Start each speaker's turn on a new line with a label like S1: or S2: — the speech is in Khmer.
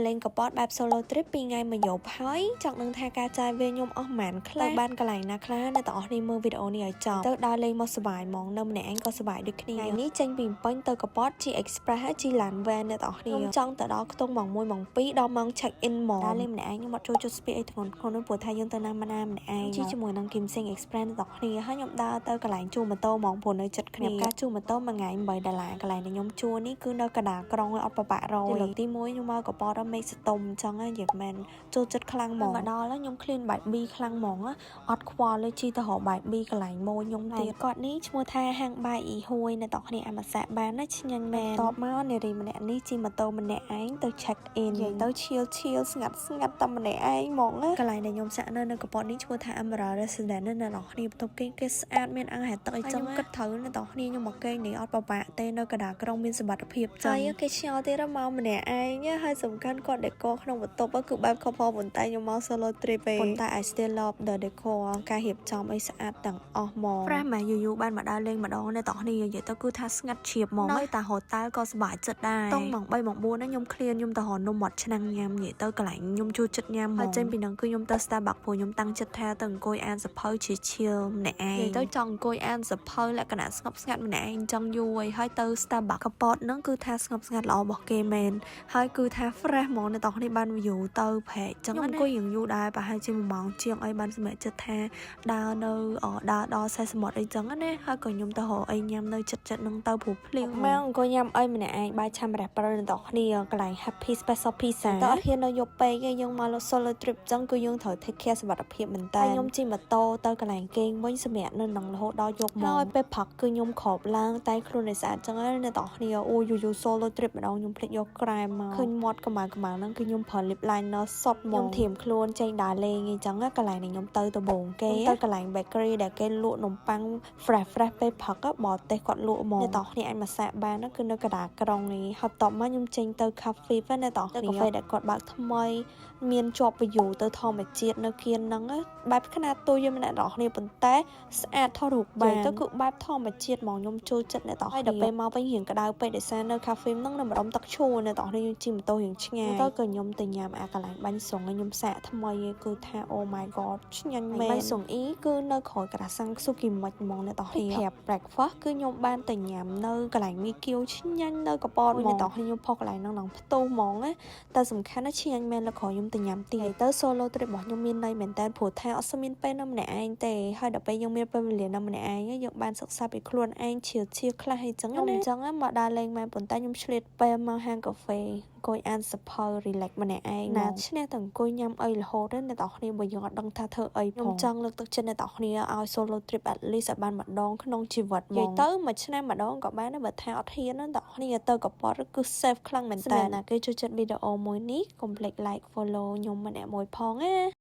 S1: lên cái bot bài solo trip ពីថ្ងៃមកយប់ហើយចង់នឹងថាការចាយវិញខ្ញុំអស់ម៉ានខ្លះបានកន្លែងណាខ្លះនៅតោះនេះមើលវីដេអូនេះឲ្យចប់ទៅដើរលេងមកសប្បាយហ្មងនៅម្នាក់ឯងក៏សប្បាយដូចគ្នាថ្ងៃនេះចេញពីពេញទៅកប៉ត G Express ហើយ G Land Van នៅតោះនេះខ្ញុំចង់ទៅដល់ខ្ទង់ម៉ោង 1 ម៉ោង 2 ដល់ម៉ោង check in ហ្មងដើរលេងម្នាក់ឯងខ្ញុំអត់ចូលចិត្តស្ពាយអីធ្ងន់នោះព្រោះថាយើងទៅណាម្នាក់ឯងជិះជាមួយនឹង Kim Sing Express នៅតោះគ្នាហើយខ្ញុំដើរទៅកន្លែងជួលម៉ូតូហ្មងព្រោះនៅចិត្តគ្នាការជួលម៉ូតូមួយថ្ងៃ$8កន្លែងដែលខ្ញុំជួលនេះគឺនៅកណ្ដាលក្រុងអត់ប្របាក់រយលើកទី1ខ្ញុំមកកប៉តមេឃស្ទុំអញ្ចឹងនិយាយមែនចូលចិត្តខ្លាំងហ្មងមកដល់ហើយខ្ញុំ clean បែប B ខ្លាំងហ្មងអត់ខ្វល់លើជីទៅរកបែប B កន្លែងម៉ូខ្ញុំទៀតគាត់នេះឈ្មោះថាហាងបាយអ៊ីហួយនៅតោះគ្នាអាម៉ាសាបានណាឆ្ងាញ់មែនតបមកនារីម្នាក់នេះជិះម៉ូតូម្នាក់ឯងទៅ check in និយាយទៅឈៀលស្ងាត់តែម្នាក់ឯងហ្មងកន្លែងដែលខ្ញុំសាក់នៅកប៉តនេះឈ្មោះថា Emerald Residence នៅតោះគ្នាបន្ទប់គេស្អាតមានអាងហែទឹកអីចឹងគិតត្រូវនៅតោះគ្នាខ្ញុំមកគេនេះអត់ប្របាក់ទេនៅកណ្ដាលក្រុងមានសុវត្ថិភាពចឹងហើយគេឆ្ងល់ទៀតមកម្នាក់ឯងហើយសំខាន់គាត់ decor ក្នុងបន្ទប់គឺបែប couple ប៉ុន្តែខ្ញុំមក solo trip ទេប៉ុន្តែ I still love the decor ការរៀបចំអីស្អាតទាំងអស់ហ្មង fresh ម៉ែយូបានមកដើរលេងម្ដងនៅតោះនេះនិយាយទៅគឺថាស្ងាត់ជ្រាបហ្មងនៅតែ hotel ក៏សប្បាយចិត្តដែរតុងម៉ោង 3 ម៉ោង 4 ខ្ញុំ clean ខ្ញុំទៅរកនំមាត់ឆ្នាំងញ៉ាំនិយាយទៅកន្លែងខ្ញុំចូលចិត្តញ៉ាំហើយចេញពីហ្នឹងគឺខ្ញុំទៅ Starbucks ព្រោះខ្ញុំតាំងចិត្តថាទៅអង្គុយអានសភៅជាឈៀលម្នាក់ឯងនិយាយទៅចង់អង្គុយអានសភៅលក្ខណៈស្ងប់ស្ងាត់ម្នាក់ឯងចង់យូរហើយទៅ Starbucks កប៉តហ្នឹងគឺថាស្ងប់ស្ងាត់ល្អរបស់គេមែនហើយគឺថា fresh ហ្មងនៅតោះនេះបាន view ទៅផែកចឹងខ្ញុំអង្គុយយ៉ាងយូរដែរប្រហែលជា1ម៉ោងជាងអីបានសម្រេចចិត្តថាដើរនៅដើរដល់ខ្សែសមុទ្រអីចឹងណាហើយក៏ខ្ញុំទៅរកអីញ៉ាំនៅចិត្តហ្នឹងទៅព្រោះភ្លៀងមកអង្គុយញ៉ាំអីម្នាក់ឯងបាយឆាំរះប្រូនៅតោះគ្នាកន្លែង Happy Special Pizza តើអត់ហ៊ាននៅយប់ពេកទេយើងមក solo trip ចឹងគឺយើងត្រូវ take care សុវត្ថិភាពមែនតើខ្ញុំជិះម៉ូតូទៅកន្លែងគេងវិញសម្រាប់នៅនឹងរហូតដល់យប់មកហើយពេលព្រឹកគឺខ្ញុំគ្របឡើងតែខ្លួនឲ្យស្អាតចឹងនៅតោះគ្នាអូយូ solo trip ម្ដងខ្ញុំភ្លេចយកក្រែមមកឃើញមាត់កម្ៅហ្នឹងគឺខ្ញុំប្រើ lip liner សុតមកខ្ញុំធៀមខ្លួនចេញដើរលេងអីចឹងកន្លែងនេះខ្ញុំទៅដំបងគេទៅកន្លែង bakery ដែលគេលក់នំប៉័ង fresh ពេលព្រឹកបរទេសគាត់លក់ហ្មងនៅតោះគ្នាអាចមកសាកបានគឺនៅកណ្ដាលក្រុងនេះហើយតបមកខ្ញុំចេញទៅ cafe នៅតោះគ្នា cafe ដែលគាត់បើកថ្មីមានជាប់ view ទៅធម្មជាតិនៅគៀនហ្នឹងបែបខ្នាតទូយើងម្នាក់ដល់គ្នាប៉ុន្តែស្អាតថតរូបបានទៅគឺបែបធម្មជាតិហ្មងខ្ញុំចូលចិត្តនៅតោះហើយដល់ពេលមកវិញរៀងក្តៅពេកដោយសារនៅ cafe ហ្នឹងនៅម្ដុំទឹកឈូនៅតោះនេះជិះម៉ូតូរៀងឆ្ងាយទៅក៏ខ្ញុំទៅញ៉ាំអាកន្លែងបាញ់ស្រុងខ្ញុំសាកថ្មីគឺថា Oh my god ឆ្ងាញ់មែនបាញ់ស្រុងអ៊ីគឺនៅក្រោយក្រាសាំងស៊ូគីមិចហ្មងនៅតោះនេះប្រាប់ breakfast គឺខ្ញុំបានទៅញ៉ាំនៅកន្លែងមីគៀវឆ្ងាញ់នៅកប៉តនៅតោះខ្ញុំផុសកន្លែងហ្នឹងដល់ផ្ទុះហ្មងណាតែសំខាន់ណាស់ឆ្ងាញ់មែនលើក្រោយខ្ញុំទៅញ៉ាំទៀតទៅ solo trip របស់ខ្ញុំមានន័យមែនតើព្រោះថាអត់ស្មានពេលនៅម្នាក់ឯងទេហើយដល់ពេលយើងមានពេលវេលានៅម្នាក់ឯងយើងបានសិក្សាពីខ្លួនឯងឈៀលខ្លះអីចឹងណាអញ្ចឹងមកដើរលេងមកប៉ុន្តែខ្ញុំឆ្លៀតពេលមកហាងកាហ្វេអង្គុយអានសភៅ relax ម្នាក់ឯងណាឈ្នះតែអង្គុយញ៉ាំអីរហូតអ្នកនរគ្នាបើយើងអត់ដឹងថាធ្វើអីផងខ្ញុំចង់លើកទឹកចិត្តអ្នកនរគ្នាឲ្យ solo trip at least ឲ្យបានម្ដងក្នុងជីវិតមកនិយាយទៅមួយឆ្នាំម្ដងក៏បានដែរបើថាអត់ហ៊ានអ្នកនរគ្នាទៅកប៉តគឺ safe ខ្លាំងមែនតើណាគេចូលចិត្តវីដេអូមួយនេះកុំភ្លេច like follow ខ្ញុំម្នាក់មួយផងណា